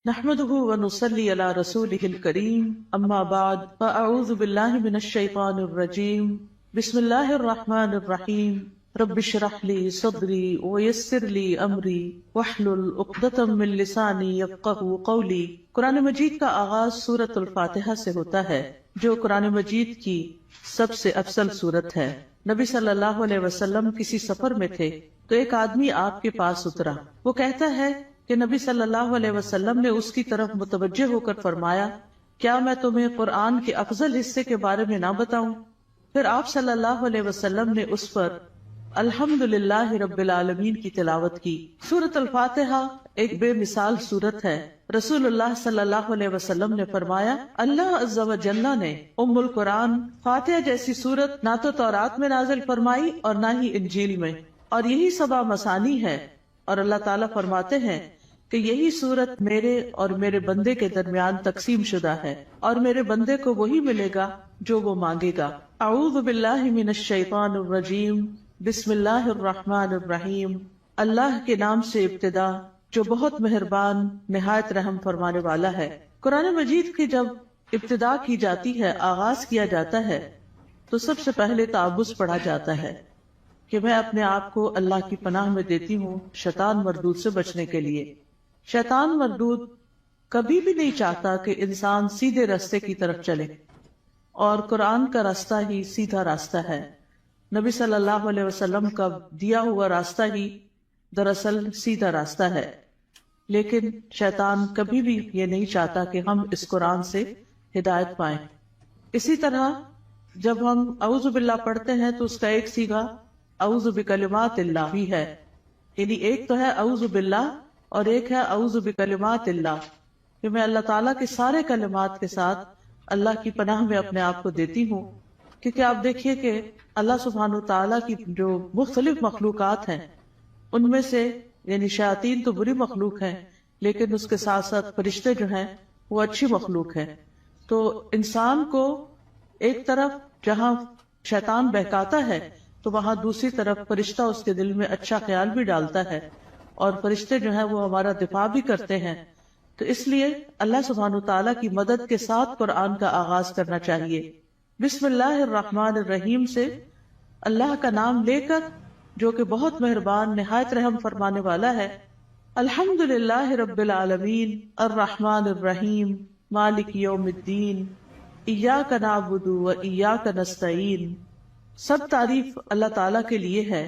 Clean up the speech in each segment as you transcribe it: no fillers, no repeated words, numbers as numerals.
نحمده ونصلي على رسوله الكريم اما بعد فاعوذ بالله من الشيطان الرجيم بسم الله الرحمن الرحيم رب اشرح لي صدري ويسر لي امري واحلل عقدة من لساني يفقهوا قولي۔ قرآن مجید کا آغاز سورۃ الفاتحہ سے ہوتا ہے جو قرآن مجید کی سب سے افضل سورت ہے۔ نبی صلی اللہ علیہ وسلم کسی سفر میں تھے تو ایک آدمی آپ کے پاس اترا۔ وہ کہتا ہے کہ نبی صلی اللہ علیہ وسلم نے اس کی طرف متوجہ ہو کر فرمایا، کیا میں تمہیں قرآن کے افضل حصے کے بارے میں نہ بتاؤں؟ پھر آپ صلی اللہ علیہ وسلم نے اس پر الحمدللہ رب العالمین کی تلاوت کی۔ سورۃ الفاتحہ ایک بے مثال سورت ہے۔ رسول اللہ صلی اللہ علیہ وسلم نے فرمایا، اللہ عز و جل نے ام القرآن فاتحہ جیسی سورت نہ تو تورات میں نازل فرمائی اور نہ ہی انجیل میں، اور یہی سبع مثانی ہے، اور اللہ تعالیٰ فرماتے ہیں کہ یہی سورت میرے اور میرے بندے کے درمیان تقسیم شدہ ہے، اور میرے بندے کو وہی ملے گا جو وہ مانگے گا۔ اعوذ باللہ من الشیطان الرجیم بسم اللہ الرحمن الرحیم۔ اللہ کے نام سے ابتدا جو بہت مہربان نہایت رحم فرمانے والا ہے۔ قرآن مجید کی جب ابتدا کی جاتی ہے، آغاز کیا جاتا ہے، تو سب سے پہلے تعوذ پڑھا جاتا ہے کہ میں اپنے آپ کو اللہ کی پناہ میں دیتی ہوں شیطان مردود سے بچنے کے لیے۔ شیطان مردود کبھی بھی نہیں چاہتا کہ انسان سیدھے راستے کی طرف چلے، اور قرآن کا راستہ ہی سیدھا راستہ ہے۔ نبی صلی اللہ علیہ وسلم کا دیا ہوا راستہ ہی دراصل سیدھا راستہ ہے، لیکن شیطان کبھی بھی یہ نہیں چاہتا کہ ہم اس قرآن سے ہدایت پائیں۔ اسی طرح جب ہم اعوذ باللہ پڑھتے ہیں تو اس کا ایک صیغہ اعوذ بکلمات اللہ بھی ہے، یعنی ایک تو ہے اعوذ باللہ اور ایک ہے اعوذ بکلمات اللہ، کہ میں اللہ تعالیٰ کے سارے کلمات کے ساتھ اللہ کی پناہ میں اپنے آپ کو دیتی ہوں۔ کیونکہ آپ دیکھیے کہ اللہ سبحانہ تعالیٰ کی جو مختلف مخلوقات ہیں ان میں سے یعنی شیاطین تو بری مخلوق ہیں، لیکن اس کے ساتھ ساتھ فرشتے جو ہیں وہ اچھی مخلوق ہیں۔ تو انسان کو ایک طرف جہاں شیطان بہکاتا ہے تو وہاں دوسری طرف فرشتہ اس کے دل میں اچھا خیال بھی ڈالتا ہے، اور فرشتے جو ہیں وہ ہمارا دفاع بھی کرتے ہیں۔ تو اس لیے اللہ سبحانہ تعالیٰ کی مدد کے ساتھ قرآن کا آغاز کرنا چاہیے۔ بسم اللہ الرحمن الرحیم سے اللہ کا نام لے کر جو کہ بہت مہربان نہایت رحم فرمانے والا ہے۔ الحمدللہ رب العالمین الرحمن الرحیم مالک یوم الدین ایاک نعبد و ایاک نستعین۔ سب تعریف اللہ تعالیٰ کے لیے ہے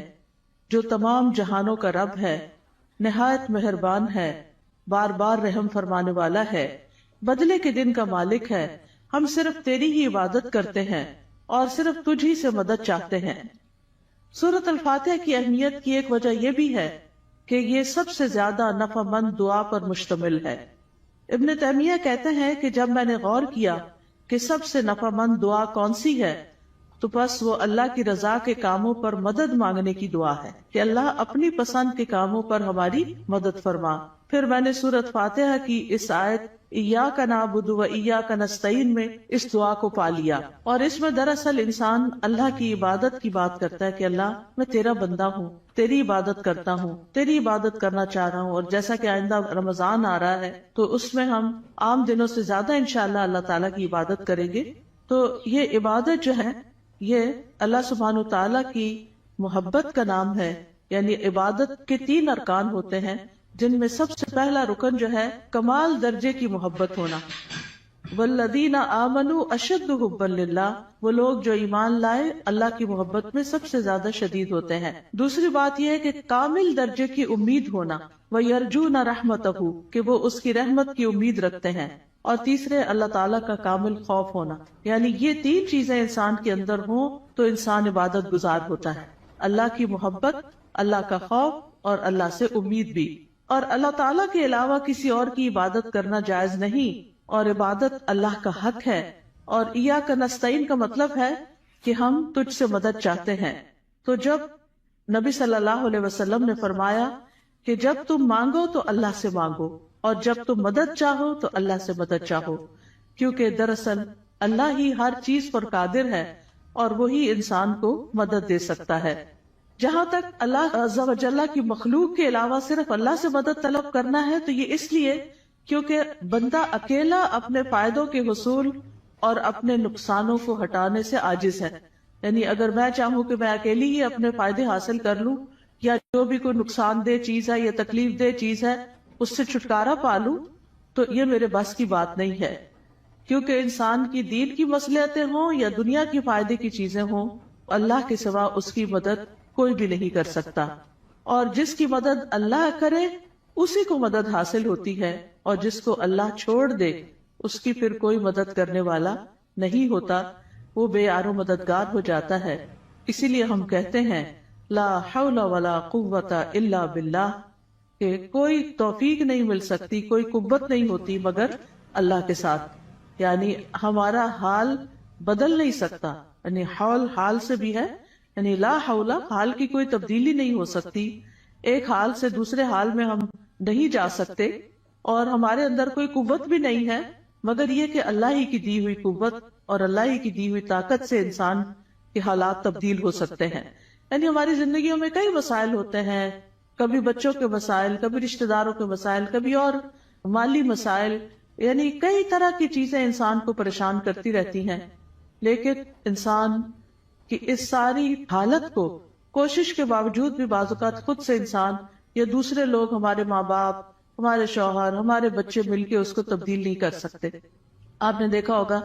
جو تمام جہانوں کا رب ہے، نہایت مہربان ہے، بار بار رحم فرمانے والا ہے، بدلے کے دن کا مالک ہے۔ ہم صرف تیری ہی عبادت کرتے ہیں اور صرف تجھ ہی سے مدد چاہتے ہیں۔ سورۃ الفاتحہ کی اہمیت کی ایک وجہ یہ بھی ہے کہ یہ سب سے زیادہ نفع مند دعا پر مشتمل ہے۔ ابن تیمیہ کہتے ہیں کہ جب میں نے غور کیا کہ سب سے نفع مند دعا کون سی ہے تو بس وہ اللہ کی رضا کے کاموں پر مدد مانگنے کی دعا ہے کہ اللہ اپنی پسند کے کاموں پر ہماری مدد فرما۔ پھر میں نے سورۃ فاتحہ کی اس آیت ایاک نعبد و ایاک نستعین میں اس دعا کو پا لیا، اور اس میں دراصل انسان اللہ کی عبادت کی بات کرتا ہے کہ اللہ میں تیرا بندہ ہوں، تیری عبادت کرتا ہوں، تیری عبادت کرنا چاہ رہا ہوں۔ اور جیسا کہ آئندہ رمضان آ رہا ہے تو اس میں ہم عام دنوں سے زیادہ انشاءاللہ اللہ تعالیٰ کی عبادت کریں گے۔ تو یہ عبادت جو ہے یہ اللہ سبحانہ تعالیٰ کی محبت کا نام ہے، یعنی عبادت کے 3 ارکان ہوتے ہیں، جن میں سب سے پہلا رکن جو ہے کمال درجے کی محبت ہونا۔ والذین آمنوا اشد حبا للہ، وہ لوگ جو ایمان لائے اللہ کی محبت میں سب سے زیادہ شدید ہوتے ہیں۔ دوسری بات یہ ہے کہ کامل درجے کی امید ہونا، وَيَرْجُونَ رَحْمَتَهُ، کہ وہ اس کی رحمت کی امید رکھتے ہیں۔ اور تیسرے اللہ تعالیٰ کا کامل خوف ہونا، یعنی یہ 3 چیزیں انسان کے اندر ہوں تو انسان عبادت گزار ہوتا ہے۔ اللہ کی محبت، اللہ کا خوف اور اللہ سے امید بھی۔ اور اللہ تعالیٰ کے علاوہ کسی اور کی عبادت کرنا جائز نہیں، اور عبادت اللہ کا حق ہے۔ اور ایاک نستعین کا مطلب ہے کہ ہم تجھ سے مدد چاہتے ہیں۔ تو جب نبی صلی اللہ علیہ وسلم نے فرمایا کہ جب تم مانگو تو اللہ سے مانگو، اور جب تم مدد چاہو تو اللہ سے مدد چاہو، کیونکہ دراصل اللہ ہی ہر چیز پر قادر ہے اور وہی انسان کو مدد دے سکتا ہے۔ جہاں تک اللہ عز و جل کی مخلوق کے علاوہ صرف اللہ سے مدد طلب کرنا ہے تو یہ اس لیے کیونکہ بندہ اکیلا اپنے فائدوں کے حصول اور اپنے نقصانوں کو ہٹانے سے عاجز ہے. یعنی اگر میں چاہوں کہ میں اکیلی ہی اپنے فائدے حاصل کر لوں یا جو بھی کوئی نقصان دہ چیز ہے یا تکلیف دہ چیز ہے اس سے چھٹکارا پا لوں تو یہ میرے بس کی بات نہیں ہے. کیونکہ انسان کی دین کی مصلحتیں ہوں یا دنیا کی فائدے کی چیزیں ہوں، اللہ کے سوا اس کی مدد کوئی بھی نہیں کر سکتا. اور جس کی مدد اللہ کرے اسی کو مدد حاصل ہوتی ہے، اور جس کو اللہ چھوڑ دے اس کی پھر کوئی مدد کرنے والا نہیں ہوتا، وہ بے یار و مددگار ہو جاتا ہے. اسی لیے ہم کہتے ہیں لا حول ولا قوت الا باللہ، کہ کوئی توفیق نہیں مل سکتی، کوئی قوت نہیں ہوتی مگر اللہ کے ساتھ. یعنی ہمارا حال بدل نہیں سکتا، یعنی حال سے بھی ہے، یعنی لا حول، حال کی کوئی تبدیلی نہیں ہو سکتی، ایک حال سے دوسرے حال میں ہم نہیں جا سکتے، اور ہمارے اندر کوئی قوت بھی نہیں ہے مگر یہ کہ اللہ ہی کی دی ہوئی قوت اور اللہ ہی کی دی ہوئی طاقت سے انسان کے حالات تبدیل ہو سکتے ہیں. یعنی ہماری زندگیوں میں کئی مسائل ہوتے ہیں، کبھی بچوں کے مسائل، کبھی رشتہ داروں کے مسائل، کبھی اور مالی مسائل، یعنی کئی طرح کی چیزیں انسان کو پریشان کرتی رہتی ہیں. لیکن انسان کی اس ساری حالت کو کوشش کے باوجود بھی بعض اوقات خود سے انسان یا دوسرے لوگ، ہمارے ماں باپ، ہمارے شوہر، ہمارے بچے مل کے اس کو تبدیل نہیں کر سکتے. آپ نے دیکھا ہوگا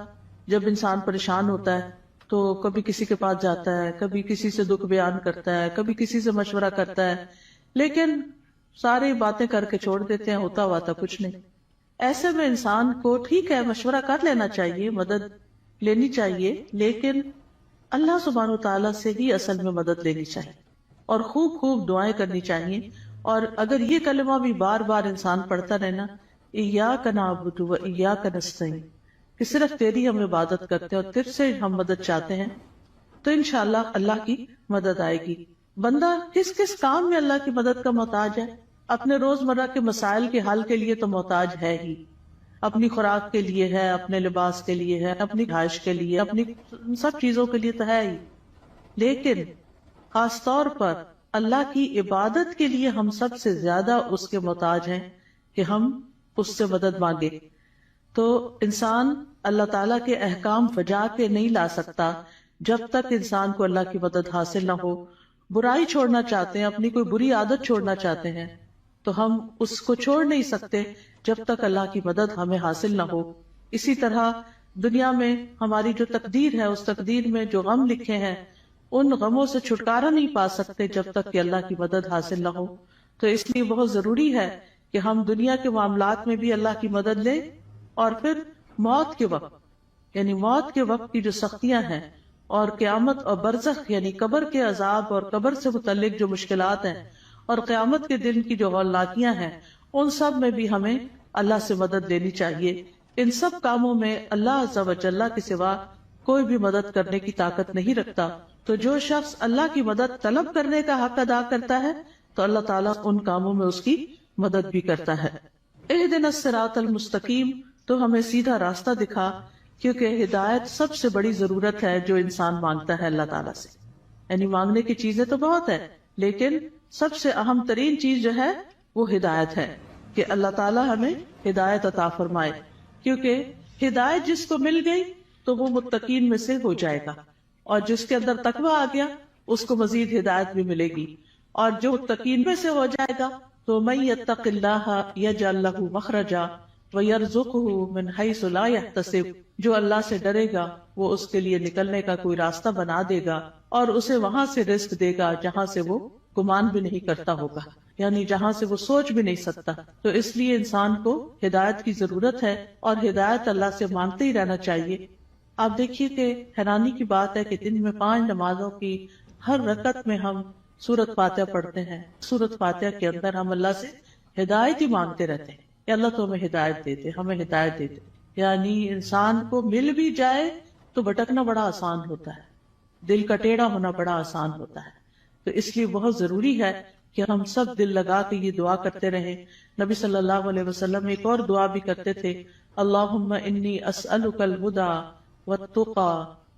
جب انسان پریشان ہوتا ہے تو کبھی کسی کے پاس جاتا ہے، کبھی کسی سے دکھ بیان کرتا ہے، کبھی کسی سے مشورہ کرتا ہے، لیکن ساری باتیں کر کے چھوڑ دیتے ہیں، ہوتا ہوا تھا کچھ نہیں. ایسے میں انسان کو ٹھیک ہے مشورہ کر لینا چاہیے، مدد لینی چاہیے، لیکن اللہ سبحانہ وتعالیٰ سے ہی اصل میں مدد لینی چاہیے اور خوب خوب دعائیں کرنی چاہیے. اور اگر یہ کلمہ بھی بار بار انسان پڑھتا رہنا، ایاک نعبد و ایاک نستعین، کہ صرف تیری ہم عبادت کرتے ہیں اور تجھ سے ہم مدد چاہتے ہیں، تو انشاءاللہ اللہ کی مدد آئے گی. بندہ کس کس کام میں اللہ کی مدد کا محتاج ہے؟ اپنے روزمرہ کے مسائل کے حل کے لیے تو محتاج ہے ہی، اپنی خوراک کے لیے ہے، اپنے لباس کے لیے ہے، اپنی رہائش کے لیے، اپنی سب چیزوں کے لیے تو ہے ہی. لیکن خاص طور پر اللہ کی عبادت کے لیے ہم سب سے زیادہ اس کے محتاج ہیں کہ ہم اس سے مدد مانگے. تو انسان اللہ تعالیٰ کے احکام بجا کے نہیں لا سکتا جب تک انسان کو اللہ کی مدد حاصل نہ ہو. برائی چھوڑنا چاہتے ہیں، اپنی کوئی بری عادت چھوڑنا چاہتے ہیں، تو ہم اس کو چھوڑ نہیں سکتے جب تک اللہ کی مدد ہمیں حاصل نہ ہو. اسی طرح دنیا میں ہماری جو تقدیر ہے، اس تقدیر میں جو غم لکھے ہیں، ان غموں سے چھٹکارا نہیں پا سکتے جب تک کہ اللہ کی مدد حاصل نہ ہو. تو اس لیے بہت ضروری ہے کہ ہم دنیا کے معاملات میں بھی اللہ کی مدد لیں، اور پھر موت کے وقت، یعنی موت کے وقت کی جو سختیاں ہیں، اور قیامت اور برزخ یعنی قبر کے عذاب اور قبر سے متعلق جو مشکلات ہیں، اور قیامت کے دن کی جو ہولناکیاں ہیں، ان سب میں بھی ہمیں اللہ سے مدد لینی چاہیے. ان سب کاموں میں اللہ عز و جل کے سوا کوئی بھی مدد کرنے کی طاقت نہیں رکھتا. تو جو شخص اللہ کی مدد طلب کرنے کا حق ادا کرتا ہے تو اللہ تعالیٰ ان کاموں میں اس کی مدد بھی کرتا ہے. اہدنا الصراط المستقیم، تو ہمیں سیدھا راستہ دکھا، کیونکہ ہدایت سب سے بڑی ضرورت ہے جو انسان مانگتا ہے اللہ تعالیٰ سے. یعنی مانگنے کی چیزیں تو بہت ہے، لیکن سب سے اہم ترین چیز جو ہے وہ ہدایت ہے، کہ اللہ تعالیٰ ہمیں ہدایت عطا فرمائے. کیونکہ ہدایت جس کو مل گئی تو وہ متقین میں سے ہو جائے گا، اور جس کے اندر تقویٰ آ گیا اس کو مزید ہدایت بھی ملے گی. اور جو متقین میں سے ہو جائے گا تو من یتق اللہ یجعل لہ مخرجا ویرزقہ من حیث لا یحتسب، جو اللہ سے ڈرے گا وہ اس کے لیے نکلنے کا کوئی راستہ بنا دے گا اور اسے وہاں سے رزق دے گا جہاں سے وہ گمان بھی نہیں کرتا ہوگا، یعنی جہاں سے وہ سوچ بھی نہیں سکتا. تو اس لیے انسان کو ہدایت کی ضرورت ہے اور ہدایت اللہ سے مانگتے ہی رہنا چاہیے. آپ دیکھیے کہ حیرانی کی بات ہے کہ دن میں 5 نمازوں کی ہر رکعت میں ہم سورۃ فاتحہ پڑھتے ہیں. سورۃ فاتحہ کے اندر ہم اللہ سے ہدایت ہی مانگتے رہتے ہیں کہ اللہ تو ہمیں ہدایت دیتے، ہمیں ہدایت دیتے. یعنی انسان کو مل بھی جائے تو بھٹکنا بڑا آسان ہوتا ہے، دل کا ٹیڑھا ہونا بڑا آسان ہوتا ہے. تو اس لیے بہت ضروری ہے کہ ہم سب دل لگا کے یہ دعا کرتے رہیں. نبی صلی اللہ علیہ وسلم ایک اور دعا بھی کرتے تھے، اللہم انی اسألک الہدی والتقی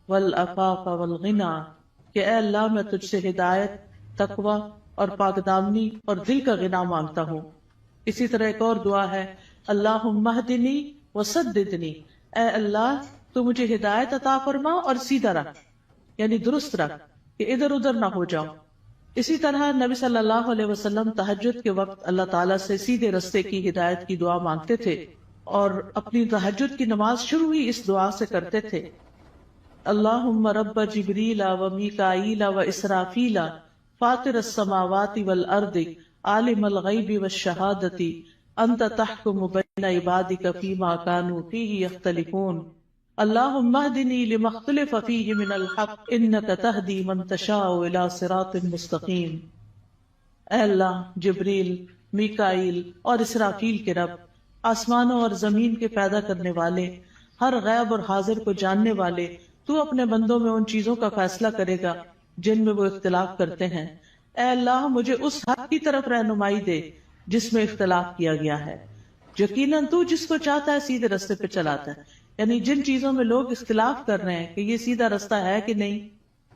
والعفاف والغنی، کہ اے اللہ میں تجھ سے ہدایت، تقوی اور پاک دامنی اور دل کا غنا مانگتا ہوں. اسی طرح ایک اور دعا ہے، اللہم اہدنی وسددنی، اے اللہ تو مجھے ہدایت عطا فرما اور سیدھا رکھ، یعنی درست رکھ کہ ادھر ادھر نہ ہو جاؤں۔ اسی طرح نبی صلی اللہ علیہ وسلم تہجد کے وقت اللہ تعالیٰ سے سیدھے رستے کی ہدایت کی دعا مانگتے تھے، اور اپنی تہجد کی نماز شروع ہی اس دعا سے کرتے تھے، اللہم رب جبریل و میکائیل و اسرافیل فاطر السماوات والارض عالم الغیب والشہادۃ انت تحکم بین عبادک فیما کانوا فیہ یختلفون اللہم اہدنی لما اختلف فیہ من الحق انک تہدی من تشاء الی صراط مستقیم۔ اے اللہ، جبریل، میکائیل اور اسرافیل کے رب، آسمانوں اور زمین کے پیدا کرنے والے، ہر غیب اور حاضر کو جاننے والے، تو اپنے بندوں میں ان چیزوں کا فیصلہ کرے گا جن میں وہ اختلاف کرتے ہیں۔ اے اللہ، مجھے اس حق کی طرف رہنمائی دے جس میں اختلاف کیا گیا ہے، یقیناً تو جس کو چاہتا ہے سیدھے رستے پہ چلاتا ہے۔ یعنی جن چیزوں میں لوگ اختلاف کر رہے ہیں کہ یہ سیدھا رستہ ہے کہ نہیں،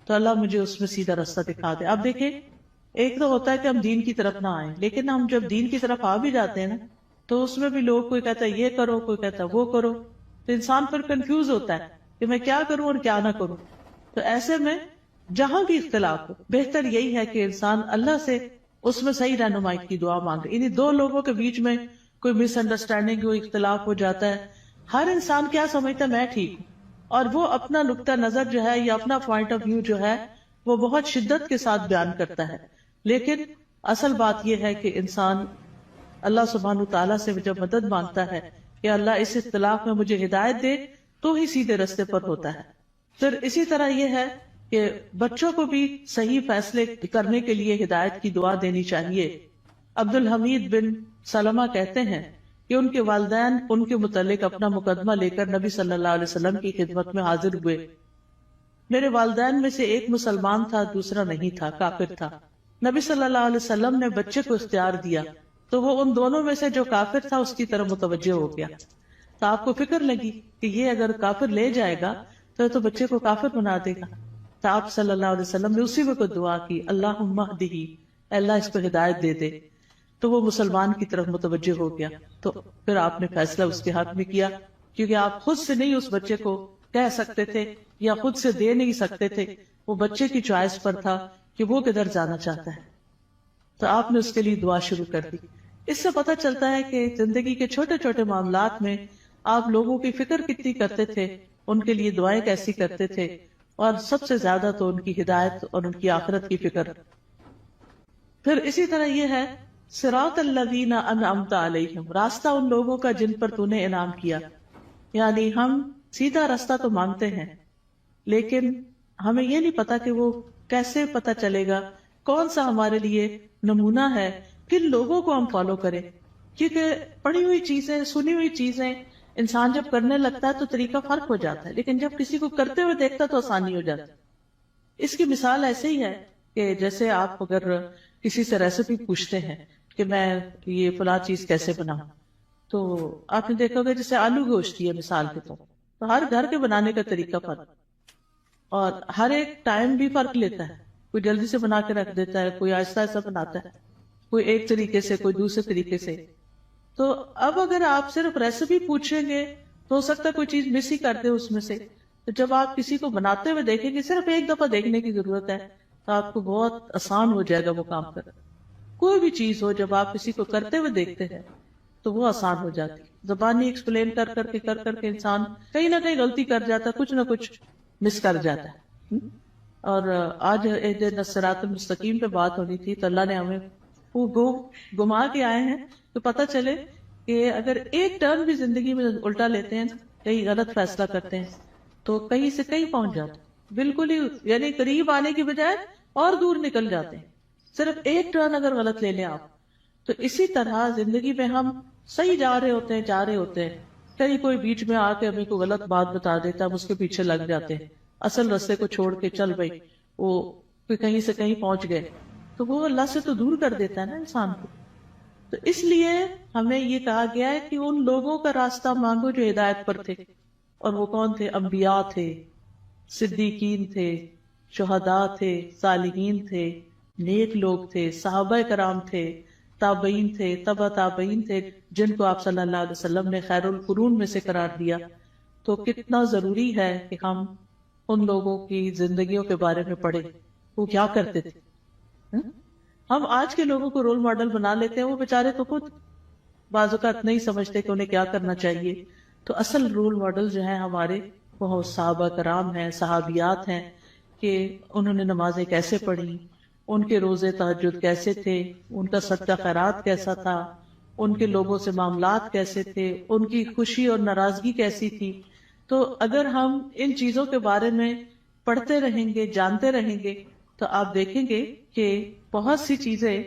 تو اللہ مجھے اس میں سیدھا رستہ دکھا دے۔ اب دیکھیں، ایک تو ہوتا ہے کہ ہم دین کی طرف نہ آئیں، لیکن ہم جب دین کی طرف آ بھی جاتے ہیں نا، تو اس میں بھی لوگ، کوئی کہتا ہے یہ کرو، کوئی کہتا ہے وہ کرو، تو انسان پھر کنفیوز ہوتا ہے کہ میں کیا کروں اور کیا نہ کروں۔ تو ایسے میں جہاں بھی اختلاف ہو، بہتر یہی ہے کہ انسان اللہ سے اس میں صحیح رہنمائی کی دعا مانگے۔ انہیں دو لوگوں کے بیچ میں کوئی مس انڈرسٹینڈنگ، کوئی اختلاف ہو جاتا ہے، ہر انسان کیا سمجھتا ہے میں ٹھیک ہوں، اور وہ اپنا نقطہ نظر جو ہے یا اپنا پوائنٹ آف ویو جو ہے وہ بہت شدت کے ساتھ بیان کرتا ہے، لیکن اصل بات یہ ہے کہ انسان اللہ سبحانہ تعالیٰ سے جب مدد مانگتا ہے کہ اللہ اس اختلاف میں مجھے ہدایت دے، تو ہی سیدھے رستے پر ہوتا ہے۔ پھر اسی طرح یہ ہے کہ بچوں کو بھی صحیح فیصلے کرنے کے لیے ہدایت کی دعا دینی چاہیے۔ عبد الحمید بن سلمہ کہتے ہیں کہ ان کے والدین ان کے متعلق اپنا مقدمہ لے کر نبی صلی اللہ علیہ وسلم کی خدمت میں حاضر ہوئے۔ میرے والدین میں سے ایک مسلمان تھا، دوسرا نہیں تھا، کافر تھا۔ نبی صلی اللہ علیہ وسلم نے بچے کو اختیار دیا تو وہ ان دونوں میں سے جو کافر تھا اس کی طرف متوجہ ہو گیا۔ تو آپ کو فکر لگی کہ یہ اگر کافر لے جائے گا تو بچے کو کافر بنا دے گا۔ تو آپ صلی اللہ علیہ وسلم نے اسی وقت دعا کی، اللہم اہدہ، اللہ اس کو ہدایت دے دے۔ تو وہ مسلمان کی طرف متوجہ ہو گیا۔ تو پھر آپ نے فیصلہ اس کے حق میں کیا، کیونکہ آپ خود سے نہیں اس بچے کو کہہ سکتے تھے یا خود سے دے نہیں سکتے تھے، وہ بچے کی چوائس پر تھا کہ وہ کدھر جانا چاہتا ہے۔ تو آپ نے اس کے لیے دعا شروع کر دی۔ اس سے پتہ چلتا ہے کہ زندگی کے چھوٹے چھوٹے معاملات میں آپ لوگوں کی فکر کتنی کرتے تھے، ان کے لیے دعائیں کیسی کرتے تھے، اور سب سے زیادہ تو ان کی ہدایت اور ان کی آخرت کی فکر۔ پھر اسی طرح یہ ہے صراط الذین انعمت علیہم، راستہ ان لوگوں کا جن پر تو نے انعام کیا۔ یعنی ہم سیدھا راستہ تو مانگتے ہیں، لیکن ہمیں یہ نہیں پتا کہ وہ کیسے پتا چلے گا، کون سا ہمارے لیے نمونہ ہے، کن لوگوں کو ہم فالو کریں۔ کیونکہ پڑھی ہوئی چیزیں، سنی ہوئی چیزیں انسان جب کرنے لگتا ہے تو طریقہ فرق ہو جاتا ہے، لیکن جب کسی کو کرتے ہوئے دیکھتا تو آسانی ہو جاتی۔ اس کی مثال ایسے ہی ہے کہ جیسے آپ اگر کسی سے ریسیپی پوچھتے ہیں کہ میں یہ فلاں چیز کیسے بناؤں، تو آپ نے دیکھا ہوگا جیسے آلو گوشت ہے مثال کے طور، تو ہر گھر کے بنانے کا طریقہ فرق، اور ہر ایک ٹائم بھی فرق لیتا ہے۔ کوئی جلدی سے بنا کے رکھ دیتا ہے، کوئی آہستہ آہستہ بناتا ہے، کوئی ایک طریقے سے، کوئی دوسرے طریقے سے۔ تو اب اگر آپ صرف ریسیپی پوچھیں گے تو ہو سکتا ہے کوئی چیز مس ہی کر دے اس میں سے۔ تو جب آپ کسی کو بناتے ہوئے دیکھیں گے، صرف ایک دفعہ دیکھنے کی ضرورت ہے، تو آپ کو بہت آسان ہو جائے گا وہ کام کرنا۔ کوئی بھی چیز ہو، جب آپ کسی کو کرتے ہوئے دیکھتے ہیں تو وہ آسان ہو جاتی۔ زبانی ایکسپلین کر کر کے انسان کہیں نہ کہیں غلطی کر جاتا ہے، کچھ نہ کچھ مس کر جاتا ہے۔ اور آج اہدنا الصراط المستقیم پہ بات ہونی تھی، تو اللہ نے ہمیں وہ گما کے آئے ہیں تو پتہ چلے کہ اگر ایک ٹرن بھی زندگی میں الٹا لیتے ہیں، کہیں غلط فیصلہ کرتے ہیں، تو کہیں سے کہیں پہنچ جاتے ہیں، بالکل ہی یعنی قریب آنے کی بجائے اور دور نکل جاتے ہیں، صرف ایک ٹرن اگر غلط لے لیں آپ۔ تو اسی طرح زندگی میں ہم صحیح جا رہے ہوتے ہیں، کہیں کوئی بیچ میں آ کے ہمیں کوئی غلط بات بتا دیتا ہے، ہم اس کے پیچھے لگ جاتے ہیں، اصل راستے کو چھوڑ کے چل بھائی وہ کہیں سے کہیں پہنچ گئے، تو وہ اللہ سے تو دور کر دیتا ہے نا انسان کو۔ تو اس لیے ہمیں یہ کہا گیا ہے کہ ان لوگوں کا راستہ مانگو جو ہدایت پر تھے، اور وہ کون تھے؟ انبیاء تھے، صدیقین تھے، شہداء تھے، صالحین تھے، نیک لوگ تھے، صحابہ کرام تھے، تابعین تھے، تبع تابعین تھے، جن کو آپ صلی اللہ علیہ وسلم نے خیر القرون میں سے قرار دیا. تو کتنا ضروری ہے کہ ہم ان لوگوں کی زندگیوں کے بارے میں پڑھیں، وہ کیا کرتے تھے. ہم آج کے لوگوں کو رول ماڈل بنا لیتے ہیں، وہ بیچارے تو خود بعض اوقات نہیں سمجھتے کہ انہیں کیا کرنا چاہیے. تو اصل رول ماڈل جو ہیں ہمارے وہ صحابہ کرام ہیں، صحابیات ہیں، کہ انہوں نے نمازیں کیسے پڑھی، ان کے روزے تہجد کیسے تھے، ان کا صدقہ خیرات کیسا تھا، ان کے لوگوں سے معاملات کیسے تھے، ان کی خوشی اور ناراضگی کیسی تھی. تو اگر ہم ان چیزوں کے بارے میں پڑھتے رہیں گے، جانتے رہیں گے، تو آپ دیکھیں گے کہ بہت سی چیزیں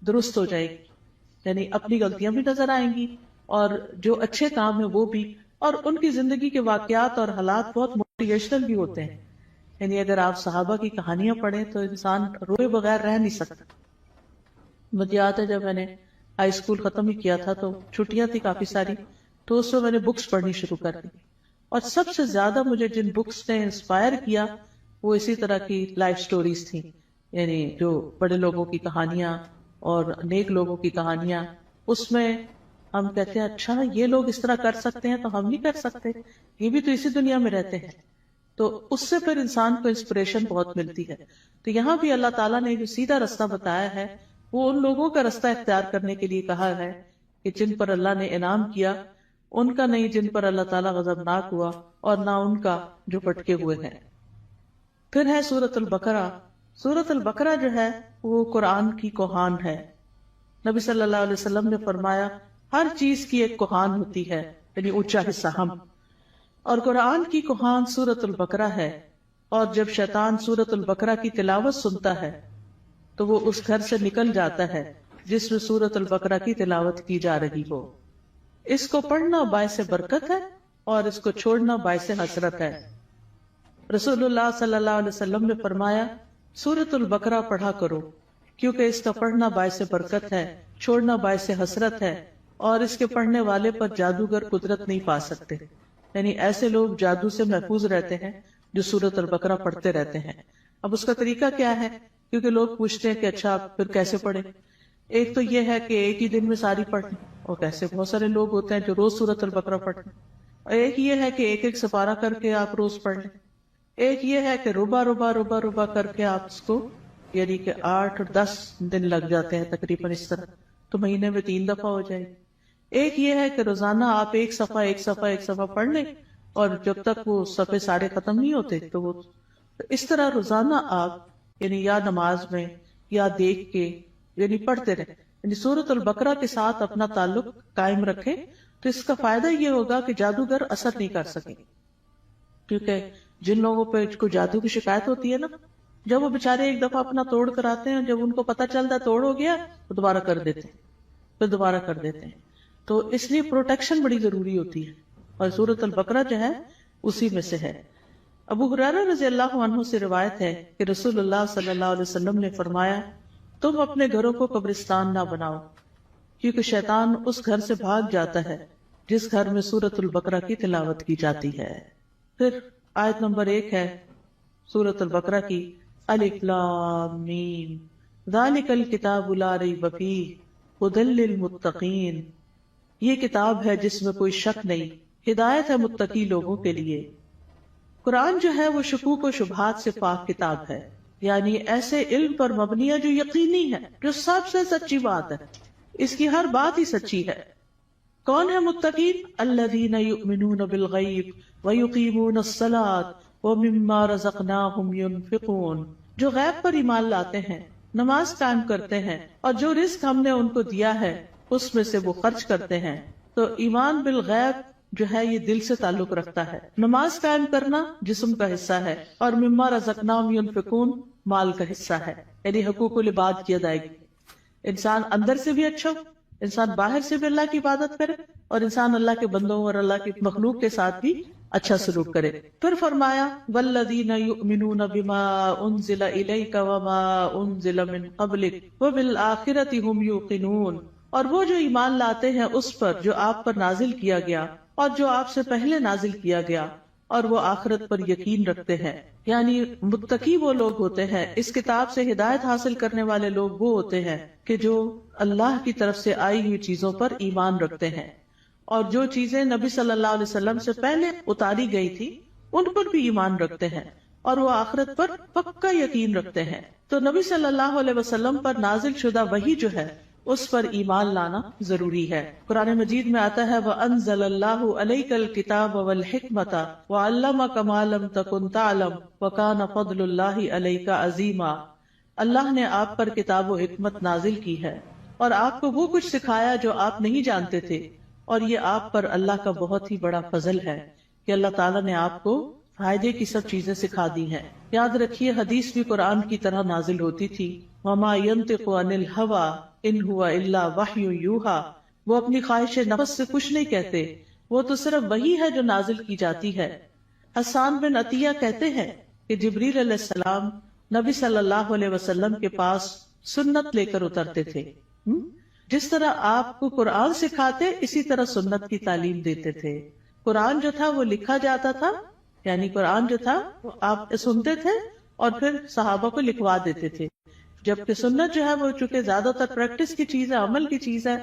درست ہو جائیں گی. یعنی اپنی غلطیاں بھی نظر آئیں گی اور جو اچھے کام ہیں وہ بھی. اور ان کی زندگی کے واقعات اور حالات بہت موٹیویشنل بھی ہوتے ہیں. یعنی اگر آپ صحابہ کی کہانیاں پڑھیں تو انسان روئے بغیر رہ نہیں سکتا. مجھے یاد ہے جب میں نے ہائی اسکول ختم ہی کیا تھا تو چھٹیاں تھی کافی ساری، تو اس میں میں نے بکس پڑھنی شروع کر دی. اور سب سے زیادہ مجھے جن بکس نے انسپائر کیا وہ اسی طرح کی لائف سٹوریز تھیں. یعنی جو بڑے لوگوں کی کہانیاں اور نیک لوگوں کی کہانیاں. اس میں ہم کہتے ہیں اچھا یہ لوگ اس طرح کر سکتے ہیں تو ہم نہیں کر سکتے، یہ بھی تو اسی دنیا میں رہتے ہیں. تو اس سے پھر انسان کو انسپریشن بہت ملتی ہے. تو یہاں بھی اللہ تعالیٰ نے جو سیدھا رستہ بتایا ہے وہ ان لوگوں کا رستہ اختیار کرنے کے لیے کہا ہے کہ جن پر اللہ نے انعام کیا، ان کا نہیں جن پر اللہ تعالیٰ غضبناک ہوا، اور نہ ان کا جو پٹکے ہوئے ہیں. پھر ہے سورۃ البقرہ. سورۃ البقرہ جو ہے وہ قرآن کی کوہان ہے. نبی صلی اللہ علیہ وسلم نے فرمایا ہر چیز کی ایک کوہان ہوتی ہے، یعنی اونچا حصہ ہم، اور قرآن کی کوہان سورۃ البقرہ ہے. اور جب شیطان سورۃ البقرہ کی تلاوت سنتا ہے تو وہ اس گھر سے نکل جاتا ہے جس میں سورۃ البقرہ کی تلاوت کی جا رہی ہو. اس کو پڑھنا باعث برکت ہے اور اس کو چھوڑنا باعث حسرت ہے. رسول اللہ صلی اللہ علیہ وسلم نے فرمایا سورۃ البقرہ پڑھا کرو، کیونکہ اس کا پڑھنا باعث برکت ہے، چھوڑنا باعث حسرت ہے، اور اس کے پڑھنے والے پر جادوگر قدرت نہیں پا سکتے. یعنی ایسے لوگ جادو سے محفوظ رہتے ہیں جو سورۃ البقرہ پڑھتے رہتے ہیں. اب اس کا طریقہ کیا ہے؟ کیونکہ لوگ پوچھتے ہیں کہ اچھا آپ پھر کیسے پڑھیں. ایک تو یہ ہے کہ ایک ہی دن میں ساری پڑھ لیں، اور کیسے بہت سارے لوگ ہوتے ہیں جو روز سورۃ البقرہ پڑھتے ہیں. اور ایک یہ ہے کہ ایک ایک سپارہ کر کے آپ روز پڑھ لیں. ایک یہ ہے کہ ربع ربع ربع ربع کر کے آپ اس کو، یعنی کہ 8 اور 10 دن لگ جاتے ہیں تقریباً اس طرح، تو مہینے میں 3 دفعہ ہو جائے گی. ایک یہ ہے کہ روزانہ آپ ایک صفحہ پڑھ لیں، اور جب تک وہ صفحے سارے ختم نہیں ہوتے تو وہ اس طرح روزانہ آپ یعنی یا نماز میں یا دیکھ کے یعنی پڑھتے رہیں. یعنی سورۃ البقرہ کے ساتھ اپنا تعلق قائم رکھیں تو اس کا فائدہ یہ ہوگا کہ جادوگر اثر نہیں کر سکیں. کیونکہ جن لوگوں پہ کوئی جادو کی شکایت ہوتی ہے نا، جب وہ بےچارے ایک دفعہ اپنا توڑ کر آتے ہیں، جب ان کو پتہ چلتا ہے توڑ ہو گیا تو دوبارہ کر دیتے ہیں، پھر دوبارہ کر دیتے ہیں. تو اس لیے پروٹیکشن بڑی ضروری ہوتی ہے، اور سورۃ البقرہ جو ہے اسی میں سے ہے. ابو ہریرہ رضی اللہ عنہ سے روایت ہے کہ رسول اللہ صلی اللہ علیہ وسلم نے فرمایا تم اپنے گھروں کو قبرستان نہ بناؤ، کیونکہ شیطان اس گھر سے بھاگ جاتا ہے جس گھر میں سورۃ البقرہ کی تلاوت کی جاتی ہے. پھر آیت نمبر 1 ہے سورۃ البقرہ کی، الف لام میم ذالک الکتاب لا ریب فیہ ھدی للمتقین. یہ کتاب ہے جس میں کوئی شک نہیں، ہدایت ہے متقی لوگوں کے لیے. قرآن جو ہے وہ شکوک و شبہات سے پاک کتاب ہے، یعنی ایسے علم پر مبنی ہے جو یقینی ہے، جو سب سے سچی بات ہے، اس کی ہر بات ہی سچی ہے. کون ہے متقین؟ الذین یؤمنون بالغیب ویقیمون الصلاۃ ومما رزقناہم ینفقون. جو غیب پر ایمان لاتے ہیں، نماز قائم کرتے ہیں، اور جو رزق ہم نے ان کو دیا ہے اس میں سے وہ خرچ کرتے ہیں. تو ایمان بالغیب جو ہے یہ دل سے تعلق رکھتا ہے. نماز قائم کرنا جسم کا حصہ ہے، اور مما رزقناہم ینفقون مال کا حصہ ہے، یعنی حقوق العباد کی ادائیگی. انسان اندر سے بھی اچھا ہو، انسان باہر سے بھی اللہ کی عبادت کرے، اور انسان اللہ کے بندوں اور اللہ کی مخلوق کے ساتھ بھی اچھا سلوک کرے. پھر فرمایا والذین یؤمنون بما انزل الیک وما انزل من قبلک وبالآخرۃ ھم یوقنون. اور وہ جو ایمان لاتے ہیں اس پر جو آپ پر نازل کیا گیا اور جو آپ سے پہلے نازل کیا گیا، اور وہ آخرت پر یقین رکھتے ہیں. یعنی متقی وہ لوگ ہوتے ہیں، اس کتاب سے ہدایت حاصل کرنے والے لوگ وہ ہوتے ہیں کہ جو اللہ کی طرف سے آئی ہوئی چیزوں پر ایمان رکھتے ہیں، اور جو چیزیں نبی صلی اللہ علیہ وسلم سے پہلے اتاری گئی تھی ان پر بھی ایمان رکھتے ہیں، اور وہ آخرت پر پکا یقین رکھتے ہیں. تو نبی صلی اللہ علیہ وسلم پر نازل شدہ وحی جو ہے اس پر ایمان لانا ضروری ہے. قرآن مجید میں آتا ہے وَأَنزَلَ اللَّهُ عَلَيْكَ الْكِتَابَ وَالْحِكْمَةَ وَعَلَّمَكَ مَا لَمْ تَكُنْ تَعْلَمْ وَكَانَ فَضْلُ اللَّهِ عَلَيْكَ عَظِيمًا. اللہ نے آپ پر کتاب و حکمت نازل کی ہے اور آپ کو وہ کچھ سکھایا جو آپ نہیں جانتے تھے، اور یہ آپ پر اللہ کا بہت ہی بڑا فضل ہے کہ اللہ تعالیٰ نے آپ کو فائدے کی سب چیزیں سکھا دی ہیں. یاد رکھیے حدیث بھی قرآن کی طرح نازل ہوتی تھی. وما ينطق عن الهوى ان هو الا وحی یوحى. وہ اپنی خواہش نفس سے کچھ نہیں کہتے، وہ تو صرف وہی ہے جو نازل کی جاتی ہے. حسان بن عطیہ کہتے ہیں کہ جبریل علیہ السلام نبی صلی اللہ علیہ وسلم کے پاس سنت لے کر اترتے تھے. جس طرح آپ کو قرآن سکھاتے اسی طرح سنت کی تعلیم دیتے تھے. قرآن جو تھا وہ لکھا جاتا تھا، یعنی قرآن جو تھا وہ آپ سنتے تھے اور پھر صحابہ کو لکھوا دیتے تھے، جبکہ سنت جو ہے وہ چونکہ زیادہ تر پریکٹس کی چیز ہے، عمل کی چیز ہے،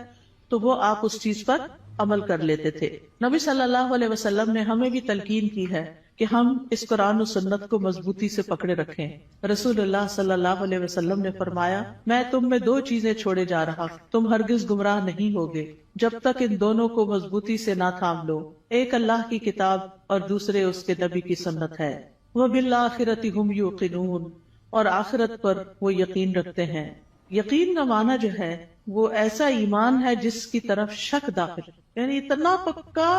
تو وہ آپ اس چیز پر عمل کر لیتے تھے. نبی صلی اللہ علیہ وسلم نے ہمیں بھی تلقین کی ہے کہ ہم اس قرآن و سنت کو مضبوطی سے پکڑے رکھیں. رسول اللہ صلی اللہ علیہ وسلم نے فرمایا میں تم میں دو چیزیں چھوڑے جا رہا، تم ہرگز گمراہ نہیں ہوگے جب تک ان دونوں کو مضبوطی سے نہ تھام لو. ایک اللہ کی کتاب اور دوسرے اس کے نبی کی سنت ہے. وَبِالْآخِرَةِ هُمْ يُوقِنُونَ. اور آخرت پر وہ یقین رکھتے ہیں. یقین کا معنی جو ہے وہ ایسا ایمان ہے جس کی طرف شک داخل، یعنی اتنا پکا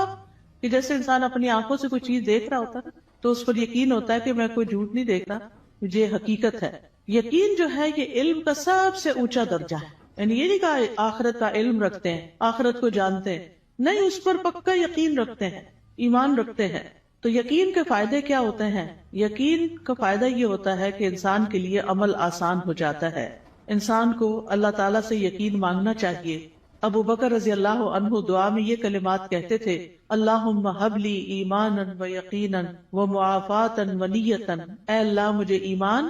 کہ جیسے انسان اپنی آنکھوں سے کوئی چیز دیکھ رہا ہوتا ہے تو اس پر یقین ہوتا ہے کہ میں کوئی جھوٹ نہیں دیکھ رہا، مجھے حقیقت ہے. یقین جو ہے یہ علم کا سب سے اونچا درجہ ہے. یعنی یہ نہیں کہا آخرت کا علم رکھتے ہیں، آخرت کو جانتے ہیں، نہیں، اس پر پکا یقین رکھتے ہیں، ایمان رکھتے ہیں. تو یقین کے فائدے کیا ہوتے ہیں؟ یقین کا فائدہ یہ ہوتا ہے کہ انسان کے لیے عمل آسان ہو جاتا ہے. انسان کو اللہ تعالیٰ سے یقین مانگنا چاہیے. ابو بکر رضی اللہ عنہ دعا میں یہ کلمات کہتے تھے اللہم ہب لی ایمانا و یقینا و معافاتا و نیتا. اے اللہ مجھے ایمان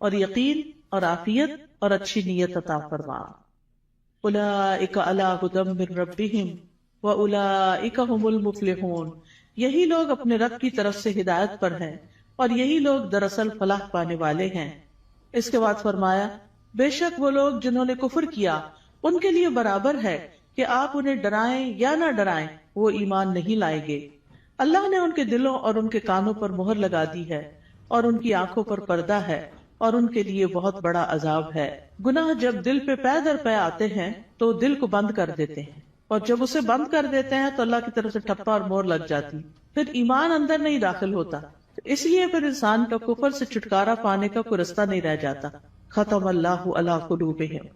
اور یقین اور عافیت اور اچھی نیت عطا فرما. اولئک علی ھدی من ربہم واولئک ھم المفلحون. یہی لوگ اپنے رب کی طرف سے ہدایت پر ہیں اور یہی لوگ دراصل فلاح پانے والے ہیں. اس کے بعد فرمایا بے شک وہ لوگ جنہوں نے کفر کیا ان کے لیے برابر ہے کہ آپ انہیں ڈرائیں یا نہ ڈرائیں، وہ ایمان نہیں لائیں گے. اللہ نے ان کے دلوں اور ان کے کانوں پر مہر لگا دی ہے اور ان کی آنکھوں پر پردہ ہے اور ان کے لیے بہت بڑا عذاب ہے. گناہ جب دل پہ پے در پے آتے ہیں تو دل کو بند کر دیتے ہیں، اور جب اسے بند کر دیتے ہیں تو اللہ کی طرف سے ٹھپا اور مہر لگ جاتی، پھر ایمان اندر نہیں داخل ہوتا. اس لیے پھر انسان کا کفر سے چھٹکارا پانے کا کوئی رستہ نہیں رہ جاتا. ختم اللہ علی قلوبہم.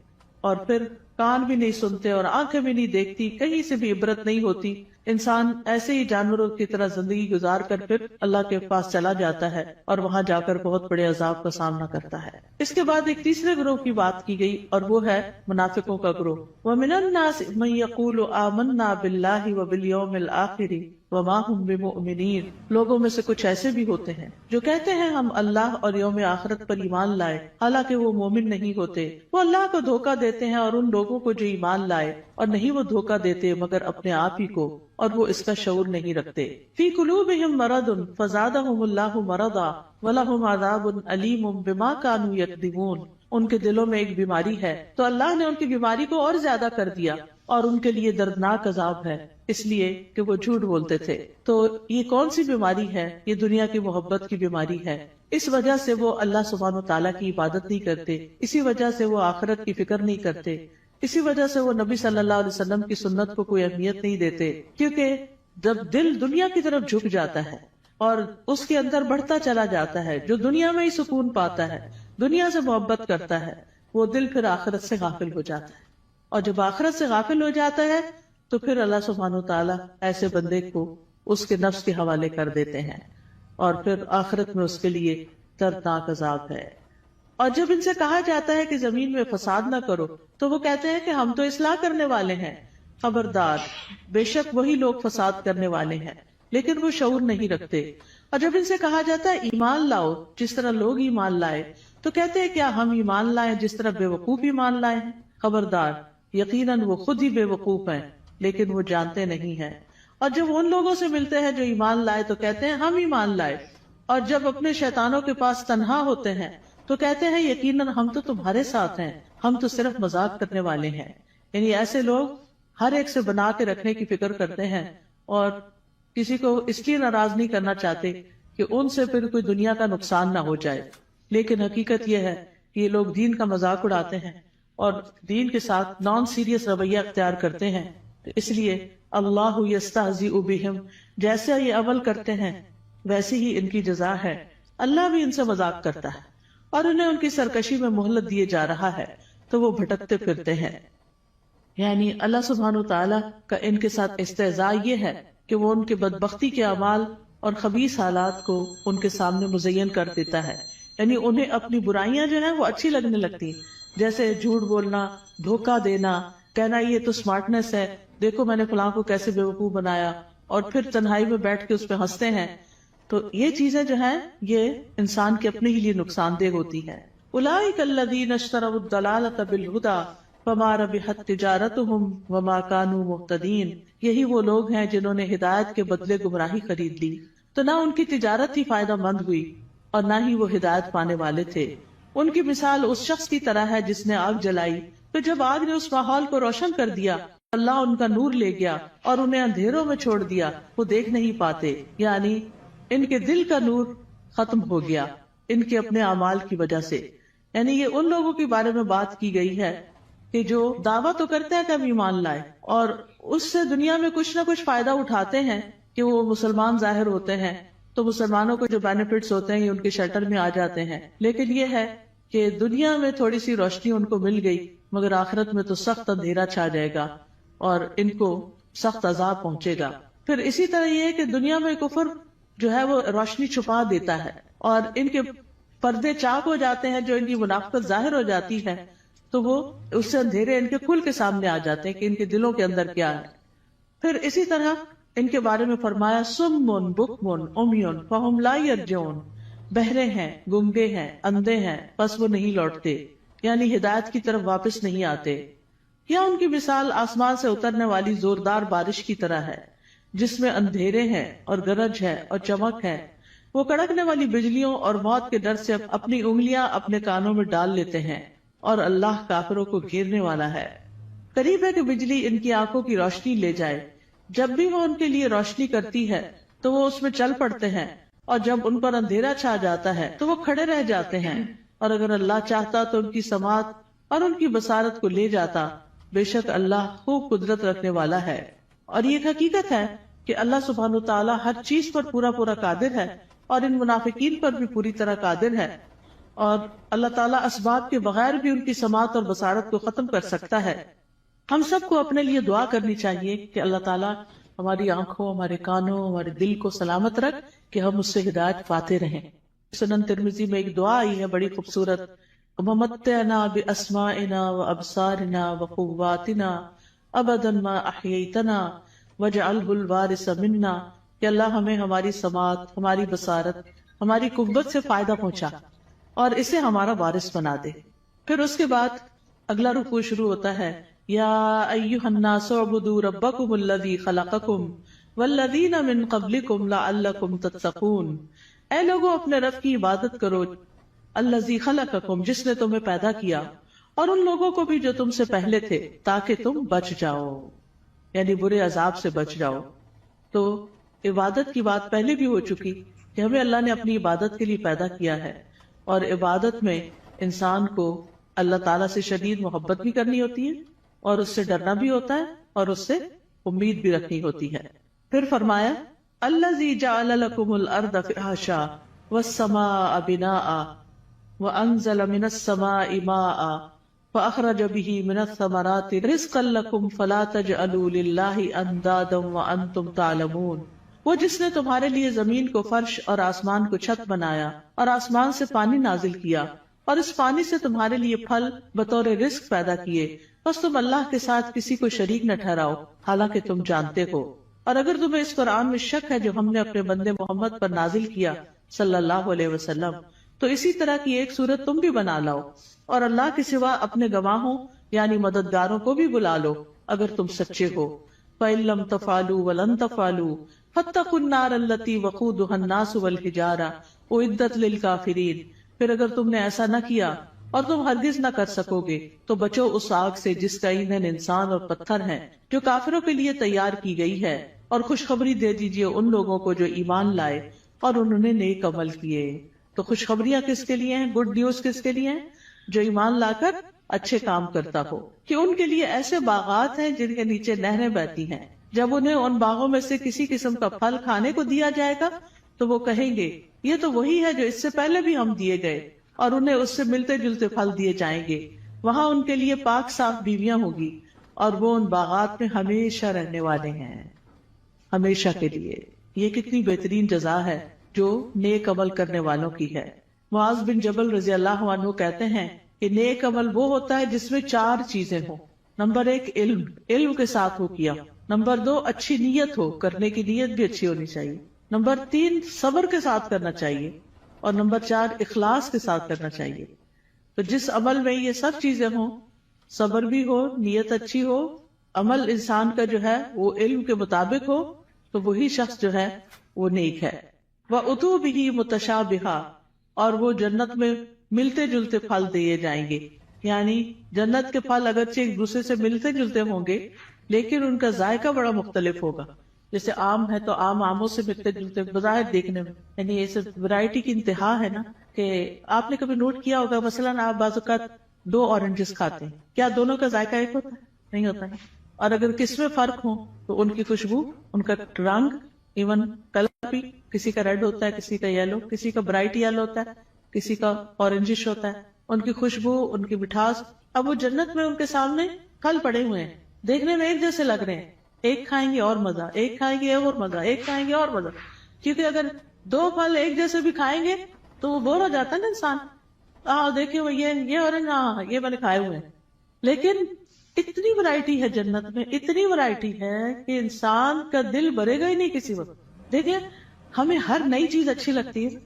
اور پھر کان بھی نہیں سنتے اور آنکھیں بھی نہیں دیکھتی، کہیں سے بھی عبرت نہیں ہوتی. انسان ایسے ہی جانوروں کی طرح زندگی گزار کر پھر اللہ کے پاس چلا جاتا ہے اور وہاں جا کر بہت بڑے عذاب کا سامنا کرتا ہے. اس کے بعد ایک تیسرے گروہ کی بات کی گئی اور وہ ہے منافقوں کا گروہ. وَمِنَ النَّاسِ مَن يَقُولُ آمَنَّا بِاللَّهِ وَبِالْيَوْمِ الْآخِرِ وَمَا هُمْ بِمُؤْمِنِينَ. لوگوں میں سے کچھ ایسے بھی ہوتے ہیں جو کہتے ہیں ہم اللہ اور یوم آخرت پر ایمان لائے، حالانکہ وہ مومن نہیں ہوتے. وہ اللہ کو دھوکہ دیتے ہیں اور ان لوگوں کو جو ایمان لائے، اور نہیں وہ دھوکہ دیتے مگر اپنے آپ ہی کو، اور وہ اس کا شعور نہیں رکھتے. فی قلوبہم مرض فزادہم اللہ مرضا ولہم عذاب علیم بما کانوا یکذبون. ان کے دلوں میں ایک بیماری ہے تو اللہ نے ان کی بیماری کو اور زیادہ کر دیا اور ان کے لیے دردناک عذاب ہے، اس لیے کہ وہ جھوٹ بولتے تھے. تو یہ کون سی بیماری ہے؟ یہ دنیا کی محبت کی بیماری ہے. اس وجہ سے وہ اللہ سبحانہ و تعالیٰ کی عبادت نہیں کرتے، اسی وجہ سے وہ آخرت کی فکر نہیں کرتے، اسی وجہ سے وہ نبی صلی اللہ علیہ وسلم کی سنت کو کوئی اہمیت نہیں دیتے. کیونکہ جب دل دنیا کی طرف جھک جاتا ہے اور اس کے اندر بڑھتا چلا جاتا ہے، جو دنیا میں ہی سکون پاتا ہے، دنیا سے محبت کرتا ہے، وہ دل پھر آخرت سے غافل ہو جاتا ہے. اور جب آخرت سے غافل ہو جاتا ہے تو پھر اللہ سبحانہ و تعالیٰ ایسے بندے کو اس کے نفس کے حوالے کر دیتے ہیں اور پھر آخرت میں اس کے لیے دردناک عذاب ہے. اور جب ان سے کہا جاتا ہے کہ زمین میں فساد نہ کرو تو وہ کہتے ہیں کہ ہم تو اصلاح کرنے والے ہیں. خبردار، بے شک وہی لوگ فساد کرنے والے ہیں لیکن وہ شعور نہیں رکھتے. اور جب ان سے کہا جاتا ہے ایمان لاؤ جس طرح لوگ ایمان لائے، تو کہتے ہیں کیا ہم ایمان لائیں جس طرح بے وقوف ایمان لائے ہیں؟ خبردار، یقیناً وہ خود ہی بے وقوف ہیں لیکن وہ جانتے نہیں ہیں. اور جب ان لوگوں سے ملتے ہیں جو ایمان لائے تو کہتے ہیں ہم ایمان لائے، اور جب اپنے شیطانوں کے پاس تنہا ہوتے ہیں تو کہتے ہیں یقیناً ہم تو تمہارے ساتھ ہیں، ہم تو صرف مذاق کرنے والے ہیں. یعنی ایسے لوگ ہر ایک سے بنا کے رکھنے کی فکر کرتے ہیں اور کسی کو اس لیے ناراض نہیں کرنا چاہتے کہ ان سے پھر کوئی دنیا کا نقصان نہ ہو جائے. لیکن حقیقت یہ ہے کہ یہ لوگ دین کا مذاق اڑاتے ہیں اور دین کے ساتھ نان سیریس رویہ اختیار کرتے ہیں. اس لیے اللہ یستہزئ بہم، جیسے یہ عمل کرتے ہیں ویسی ہی ان کی جزا ہے. اللہ بھی ان سے مذاق کرتا ہے اور انہیں ان کی سرکشی میں مہلت دیے جا رہا ہے تو وہ بھٹکتے پھرتے ہیں. یعنی اللہ سبحانہ وتعالی کا ان کے ساتھ استہزاء یہ ہے کہ وہ ان کے بدبختی کے اعمال اور خبیث حالات کو ان کے سامنے مزین کر دیتا ہے. یعنی انہیں اپنی برائیاں جو ہیں وہ اچھی لگنے لگتی، جیسے جھوٹ بولنا، دھوکہ دینا، کہنا یہ تو سمارٹنس ہے، دیکھو میں نے فلاں کو کیسے بیوقوف بنایا، اور پھر تنہائی میں بیٹھ کے اس پہ ہنستے ہیں. تو یہ چیزیں جو ہیں یہ انسان کے اپنے ہی لیے نقصان دہ ہوتی ہیں. اولئک الذین اشتروا الضلالۃ بالہدی فما ربحت تجارتہم وما کانوا مہتدین. یہی وہ لوگ ہیں جنہوں نے ہدایت کے بدلے گمراہی خرید لی تو نہ ان کی تجارت ہی فائدہ مند ہوئی اور نہ ہی وہ ہدایت پانے والے تھے. ان کی مثال اس شخص کی طرح ہے جس نے آگ جلائی، تو جب آگ نے اس ماحول کو روشن کر دیا اللہ ان کا نور لے گیا اور انہیں اندھیروں میں چھوڑ دیا، وہ دیکھ نہیں پاتے. یعنی ان کے دل کا نور ختم ہو گیا ان کے اپنے اعمال کی وجہ سے. یعنی یہ ان لوگوں کے بارے میں بات کی گئی ہے کہ جو دعویٰ تو کرتے ہیں کہ ہم ایمان لائے اور اس سے دنیا میں کچھ نہ کچھ فائدہ اٹھاتے ہیں کہ وہ مسلمان ظاہر ہوتے ہیں تو مسلمانوں کو جو بینیفٹس ہوتے ہیں یہ ان کے شیلٹر میں آ جاتے ہیں. لیکن یہ ہے کہ دنیا میں تھوڑی سی روشنی ان کو مل گئی مگر آخرت میں تو سخت اندھیرا چھا جائے گا اور ان کو سخت عذاب پہنچے گا. پھر اسی طرح یہ ہے کہ دنیا میں کفر جو ہے وہ روشنی چھپا دیتا ہے اور ان کے پردے چاک ہو جاتے ہیں، جو ان کی منافقت ظاہر ہو جاتی ہے تو وہ اس سے اندھیرے ان کے کھل کے سامنے آ جاتے ہیں کہ ان کے دلوں کے اندر کیا ہے. پھر اسی طرح ان کے بارے میں فرمایا سم بکم عمی فہم لا یرجعون، بہرے ہیں، گنگے ہیں، اندھے ہیں، پس وہ نہیں لوٹتے، یعنی ہدایت کی طرف واپس نہیں آتے. یا ان کی مثال آسمان سے اترنے والی زوردار بارش کی طرح ہے جس میں اندھیرے ہیں اور گرج ہے اور چمک ہے. وہ کڑکنے والی بجلیوں اور موت کے ڈر سے اپنی انگلیاں اپنے کانوں میں ڈال لیتے ہیں اور اللہ کافروں کو گھیرنے والا ہے. قریب ہے کہ بجلی ان کی آنکھوں کی روشنی لے جائے، جب بھی وہ ان کے لیے روشنی کرتی ہے تو وہ اس میں چل پڑتے ہیں اور جب ان پر اندھیرا چھا جاتا ہے تو وہ کھڑے رہ جاتے ہیں. اور اگر اللہ چاہتا تو ان کی سماعت اور ان کی بصارت کو لے جاتا، بے شک اللہ خوب قدرت رکھنے والا ہے. اور یہ حقیقت ہے کہ اللہ سبحانہ وتعالی ہر چیز پر پورا قادر ہے اور ان منافقین پر بھی پوری طرح قادر ہے، اور اللہ تعالیٰ اسباب کے بغیر بھی ان کی سماعت اور بصارت کو ختم کر سکتا ہے. ہم سب کو اپنے لیے دعا کرنی چاہیے کہ اللہ تعالیٰ ہماری آنکھوں، ہمارے کانوں، ہمارے دل کو سلامت رکھ کہ ہم اس سے ہدایت پاتے رہیں. سنن ترمذی میں ایک دعا آئی ہے بڑی خوبصورت، وَمَتِّعْنَا بِأَسْمَاعِنَا وَأَبْصَارِنَا وَقُوَّاتِنَا أَبَدًا مَا أَحْيَيْتَنَا وَاجْعَلْهُ الْوَارِثَ مِنَّا، کہ اللہ ہمیں ہماری سماعت، ہماری بصارت، ہماری قوت سے فائدہ پہنچا اور اسے ہمارا وارث بنا دے. پھر اس کے بعد اگلا رکوع شروع ہوتا ہے، یا ایھا الناس اعبدوا ربکم الذی خلقکم والذین من قبلکم لعلکم تتقون. اے لوگوں اپنے رب کی عبادت کرو، الذی خلقکم جس نے تمہیں پیدا کیا، اور ان لوگوں کو بھی جو تم سے پہلے تھے، تاکہ تم بچ جاؤ، یعنی برے عذاب سے بچ جاؤ. تو عبادت کی بات پہلے بھی ہو چکی کہ ہمیں اللہ نے اپنی عبادت کے لیے پیدا کیا ہے، اور عبادت میں انسان کو اللہ تعالیٰ سے شدید محبت بھی کرنی ہوتی ہے اور اس سے ڈرنا بھی ہوتا ہے اور اس سے امید بھی رکھنی ہوتی ہے. پھر فرمایا الذی جعل لکم الارض فراشا والسماء بناء وانزل من السماء ماء فاخرج به من الثمرات رزقا لکم فلا تجعلوا للہ اندادا وانتم تعلمون. وہ جس نے تمہارے لیے زمین کو فرش اور آسمان کو چھت بنایا اور آسمان سے پانی نازل کیا اور اس پانی سے تمہارے لیے پھل بطور رزق پیدا کیے، بس تم اللہ کے ساتھ کسی کو شریک نہ ٹھہراؤ حالانکہ تم جانتے ہو. اور اگر تمہیں اس قرآن میں شک ہے جو ہم نے اپنے بندے محمد پر نازل کیا صلی اللہ علیہ وسلم، تو اسی طرح کی ایک صورت تم بھی بنا لاؤ، اور اللہ کے سوا اپنے گواہوں یعنی مددگاروں کو بھی بلا لو اگر تم سچے ہو۔ فَإِن لَّمْ تَفْعَلُوا وَلَن تَفْعَلُوا فَاتَّقُوا النَّارَ الَّتِي وَقُودُهَا النَّاسُ وَالْحِجَارَةُ أُعِدَّتْ لِلْكَافِرِينَ، پھر اگر تم نے ایسا نہ کیا اور تم ہرگز نہ کر سکو گے تو بچو اس آگ سے جس کا ایندھن انسان اور پتھر ہے، جو کافروں کے لیے تیار کی گئی ہے، اور خوشخبری دے دیجئے ان لوگوں کو جو ایمان لائے اور انہوں نے نیک عمل کیے۔ تو خوشخبریاں کس کے لیے ہیں؟ گڈ نیوز کس کے لیے ہیں؟ جو ایمان لا کر اچھے کام کرتا ہو، کہ ان کے لیے ایسے باغات ہیں جن کے نیچے نہریں بہتی ہیں، جب انہیں ان باغوں میں سے کسی قسم کا پھل کھانے کو دیا جائے گا تو وہ کہیں گے یہ تو وہی ہے جو اس سے پہلے بھی ہم دیے گئے، اور انہیں اس سے ملتے جلتے پھل دیے جائیں گے۔ وہاں ان کے لیے پاک صاف بیویاں ہوگی اور وہ ان باغات میں ہمیشہ رہنے والے ہیں، ہمیشہ کے لیے۔ یہ کتنی بہترین جزا ہے جو نیک عمل کرنے والوں کی ہے۔ معاذ بن جبل رضی اللہ عنہ کہتے ہیں کہ نیک عمل وہ ہوتا ہے جس میں 4 چیزیں ہوں۔ نمبر 1 علم، علم کے ساتھ ہو کیا۔ نمبر 2 اچھی نیت ہو، کرنے کی نیت بھی اچھی ہونی چاہیے۔ نمبر 3 صبر کے ساتھ کرنا چاہیے، اور نمبر 4 اخلاص کے ساتھ کرنا چاہیے۔ تو جس عمل میں یہ سب چیزیں ہوں، صبر بھی ہو، نیت اچھی ہو، عمل انسان کا جو ہے وہ علم کے مطابق ہو، تو وہی شخص جو ہے وہ نیک ہے۔ وَأُتُوا بِهِ مُتَشَابِهًا، اور وہ جنت میں ملتے جلتے پھل دیے جائیں گے، یعنی جنت کے پھل اگرچہ ایک دوسرے سے ملتے جلتے ہوں گے لیکن ان کا ذائقہ بڑا مختلف ہوگا۔ جیسے آم ہے تو آم آموں سے ملتے جلتے بظاہر دیکھنے میں، یعنی یہ صرف ورائٹی کی انتہا ہے نا، کہ آپ نے کبھی نوٹ کیا ہوگا مثلاً آپ بعض اوقات 2 اورنجز کھاتے ہیں، کیا دونوں کا ذائقہ ایک ہوتا ہے؟ نہیں ہوتا ہے۔ اور اگر کس میں فرق ہو تو ان کی خوشبو، ان کا رنگ، ایون کلر بھی، کسی کا ریڈ ہوتا ہے، کسی کا یلو، کسی کا برائٹ یلو ہوتا ہے، کسی کا اورنجش ہوتا ہے، ان کی خوشبو، ان کی مٹھاس۔ اب وہ جنت میں ان کے سامنے پھل پڑے ہوئے ہیں، دیکھنے میں ایک جیسے لگ رہے ہیں، ایک کھائیں گے اور مزہ، ایک کھائیں گے اور مزہ، ایک کھائیں گے اور مزہ، کیونکہ اگر 2 پھل ایک جیسے بھی کھائیں گے تو وہ بور ہو جاتا ہے نا انسان۔ دیکھیں وہ یہ اورنج، یہ میں نے کھائے ہوئے ہیں۔ لیکن اتنی ورائٹی ہے جنت میں، اتنی ورائٹی ہے کہ انسان کا دل بھرے گا ہی نہیں کسی وقت۔ دیکھیں ہمیں ہر نئی چیز اچھی لگتی ہے،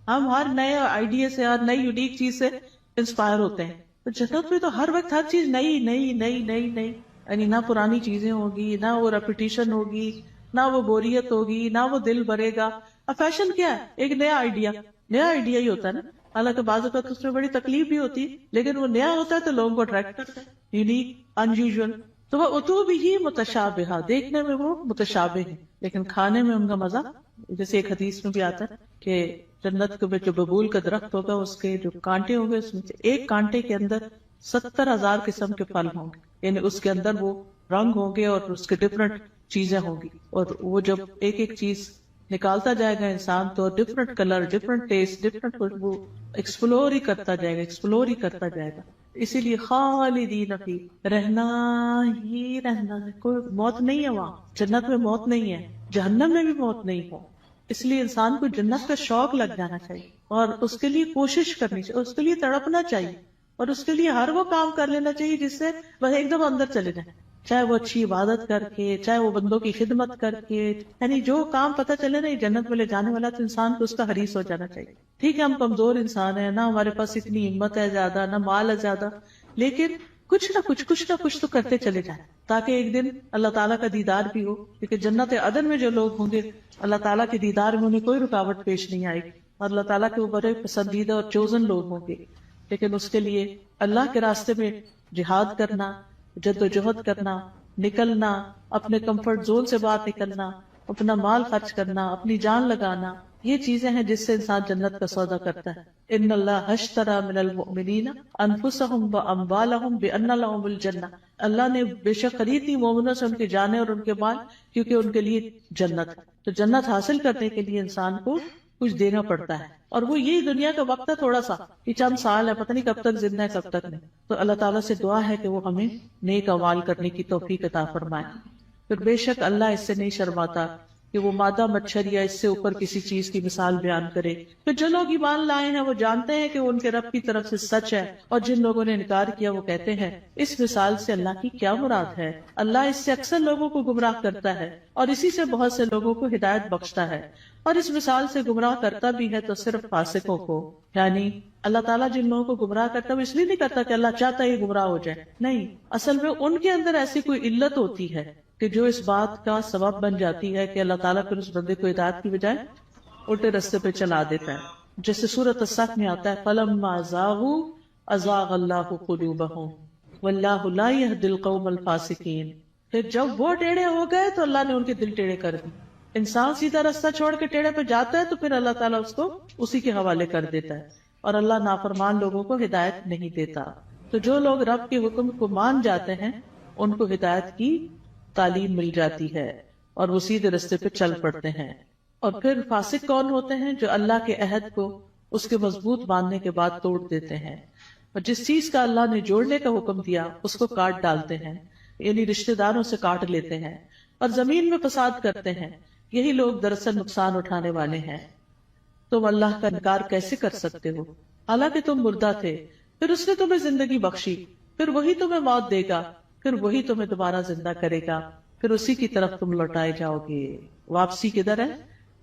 ہم ہر نئے آئیڈیا سے، ہر نئی یونیک چیز سے انسپائر ہوتے ہیں۔ تو جنت میں تو ہر وقت ہر چیز نئی نئی نئی نئی نئی، یعنی نہ پرانی چیزیں ہوگی، نہ وہ ریپیٹیشن ہوگی، نہ وہ بوریت ہوگی، نہ وہ دل بھرے گا۔ اب فیشن کیا ہے؟ ایک نیا آئیڈیا ہی ہوتا ہے نا، حالانکہ بعض اوقات اس میں بڑی تکلیف بھی ہوتی ہے، لیکن وہ نیا ہوتا ہے تو لوگوں کو اٹریکٹ کرتا ہے، یونیک، ان یوزول۔ تو وہ اتو بھی متشابہہ، دیکھنے میں وہ متشابہ ہے لیکن کھانے میں ان کا مزہ، جیسے ایک حدیث میں بھی آتا ہے کہ جنت کے جو ببول کا درخت ہوگا اس کے جو کانٹے ہوں گے، اس میں سے ایک کانٹے کے اندر 70,000 قسم کے پھل ہوں گے، یعنی اس کے اندر وہ رنگ ہوں گے اور اس کے ڈفرنٹ چیزیں ہوں گی، اور وہ جب ایک ایک چیز نکالتا جائے گا انسان تو different colour, different test, different خوشبو، ایکسپلور ہی کرتا جائے گا، ایکسپلور ہی کرتا جائے گا۔ اسی لیے خالدین فی، رہنا ہی رہنا ہے، کوئی موت نہیں ہے وہاں، جنت میں موت نہیں ہے، جہنم میں بھی موت نہیں ہو۔ اس لیے انسان کو جنت کا شوق لگ جانا چاہیے اور اس کے لیے کوشش کرنی چاہیے، اس کے لیے تڑپنا چاہیے، اور اس کے لیے ہر وہ کام کر لینا چاہیے جس سے وہ ایک دم اندر چلے جائیں، چاہے وہ اچھی عبادت کر کے، چاہے وہ بندوں کی خدمت کر کے، یعنی جو کام پتہ چلے نا یہ جنت میں لے جانے والا، تو انسان کو اس کا حریص ہو جانا چاہیے۔ ٹھیک ہے ہم کمزور انسان ہیں، نہ ہمارے پاس اتنی ہمت ہے زیادہ، نہ مال ہے زیادہ، لیکن کچھ نہ کچھ تو کرتے چلے جائیں تاکہ ایک دن اللہ تعالیٰ کا دیدار بھی ہو، کیونکہ جنت عدن میں جو لوگ ہوں گے اللہ تعالیٰ کے دیدار میں انہیں کوئی رکاوٹ پیش نہیں آئے گی، اور اللہ تعالیٰ کے وہ بڑے پسندیدہ اور چوزن لوگ ہوں گے۔ لیکن اس کے لیے اللہ کے راستے میں جہاد کرنا، جد و جہد کرنا، نکلنا، اپنے کمفرٹ زون سے باہر نکلنا، اپنا مال خرچ کرنا، اپنی جان لگانا، یہ چیزیں ہیں جس سے انسان جنت کا سودا کرتا ہے۔ ان اللہ اشتری من المؤمنین انفسهم واموالهم بان لهم الجنہ، اللہ نے بے شک خرید لی مومنوں سے ان کی جانیں اور ان کے مال، کیونکہ ان کے لیے جنت ہے۔ تو جنت حاصل کرنے کے لیے انسان کو کچھ دینا پڑتا ہے، اور وہ یہی دنیا کا وقت ہے، تھوڑا سا، یہ چند سال ہے، پتہ نہیں کب تک زندہ ہے کب تک نہیں۔ تو اللہ تعالیٰ سے دعا ہے کہ وہ ہمیں نیک اعمال کرنے کی توفیق عطا فرمائے۔ پھر بے شک اللہ اس سے نہیں شرماتا کہ وہ مادہ مچھر یا اس سے اوپر کسی چیز کی مثال بیان کرے. پھر جو لوگ ایمان لائے ہیں وہ جانتے ہیں کہ وہ ان کے رب کی طرف سے سچ ہے، اور جن لوگوں نے انکار کیا وہ کہتے ہیں اس مثال سے اللہ کی کیا مراد ہے. اللہ اس سے اکثر لوگوں کو گمراہ کرتا ہے اور اسی سے بہت سے لوگوں کو ہدایت بخشتا ہے، اور اس مثال سے گمراہ کرتا بھی ہے تو صرف فاسقوں کو. یعنی اللہ تعالیٰ جن لوگوں کو گمراہ کرتا ہے وہ اس لیے نہیں کرتا کہ اللہ چاہتا ہے یہ گمراہ ہو جائے، نہیں، اصل میں ان کے اندر ایسی کوئی علت ہوتی ہے کہ جو اس بات کا سبب بن جاتی ہے کہ اللہ تعالیٰ پھر اس بندے کو ہدایت کی بجائے الٹے رستے پہ چلا دیتا ہے. جیسے سورۃ الصف میں آتا ہے فَلَمَّا زَاغُوا أَزَاغَ اللَّهُ قُلُوبَهُمْ وَاللَّهُ لَا يَهْدِي الْقَوْمَ الْفَاسِقِينَ. پھر جب وہ ٹیڑھے ہو گئے تو اللہ نے ان کے دل ٹیڑھے کر دی. انسان سیدھا راستہ چھوڑ کے ٹیڑھے پہ جاتا ہے تو پھر اللہ تعالیٰ اس کو اسی کے حوالے کر دیتا ہے، اور اللہ نافرمان لوگوں کو ہدایت نہیں دیتا. تو جو لوگ رب کے حکم کو مان جاتے ہیں ان کو ہدایت کی تعلیم مل جاتی ہے اور وہ سیدھے رستے پہ چل پڑتے ہیں. اور پھر فاسق کون ہوتے ہیں؟ جو اللہ کے عہد کو اس کے مضبوط باندھنے کے بعد توڑ دیتے ہیں، اور جس چیز کا اللہ نے جوڑنے کا حکم دیا اس کو کاٹ ڈالتے ہیں، یعنی رشتہ داروں سے کاٹ لیتے ہیں اور زمین میں فساد کرتے ہیں. یہی لوگ دراصل نقصان اٹھانے والے ہیں. تم اللہ کا انکار کیسے کر سکتے ہو حالانکہ تم مردہ تھے، پھر اس نے تمہیں زندگی بخشی، پھر وہی تمہیں موت دے گا، پھر وہی تمہیں دوبارہ زندہ کرے گا، پھر اسی کی طرف تم لوٹائے جاؤ گے. واپسی کدھر ہے؟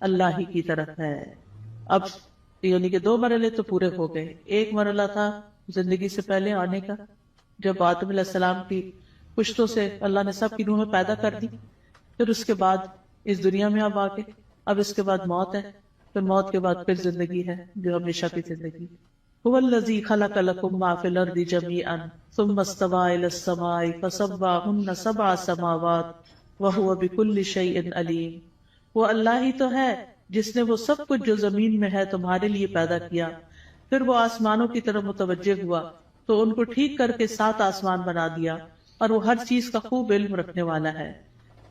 اللہ ہی کی طرف ہے. اب یعنی کہ 2 مرحلے تو پورے ہو گئے. ایک مرحلہ تھا زندگی سے پہلے آنے کا، جب آدم علیہ السلام کی پشتوں سے اللہ نے سب کی روحیں پیدا کر دی. پھر اس کے بعد اس دنیا میں اب آگے، اب اس کے بعد موت ہے، پھر موت کے بعد پھر زندگی ہے جو ہمیشہ کی زندگی. هو الذی خلق لکم ما فی الارض جمیعا ثم استوى الی السماء فسواہن 7 سماوات وہو بکل شیء علیم. وہ اللہ ہی تو ہے جس نے وہ سب کچھ جو زمین میں ہے تمہارے لیے پیدا کیا، پھر وہ آسمانوں کی طرف متوجہ ہوا تو ان کو ٹھیک کر کے 7 آسمان بنا دیا، اور وہ ہر چیز کا خوب علم رکھنے والا ہے.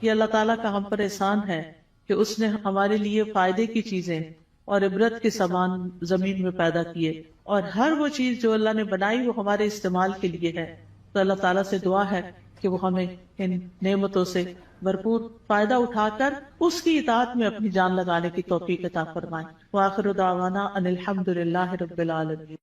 یہ اللہ تعالیٰ کا ہم پر احسان ہے کہ اس نے ہمارے لیے فائدے کی چیزیں اور عبرت کے سامان زمین میں پیدا کیے، اور ہر وہ چیز جو اللہ نے بنائی وہ ہمارے استعمال کے لیے ہے. تو اللہ تعالیٰ سے دعا ہے کہ وہ ہمیں ان نعمتوں سے بھرپور فائدہ اٹھا کر اس کی اطاعت میں اپنی جان لگانے کی توفیق عطا فرمائے. وآخر دعوانا ان الحمد للہ رب العالمین.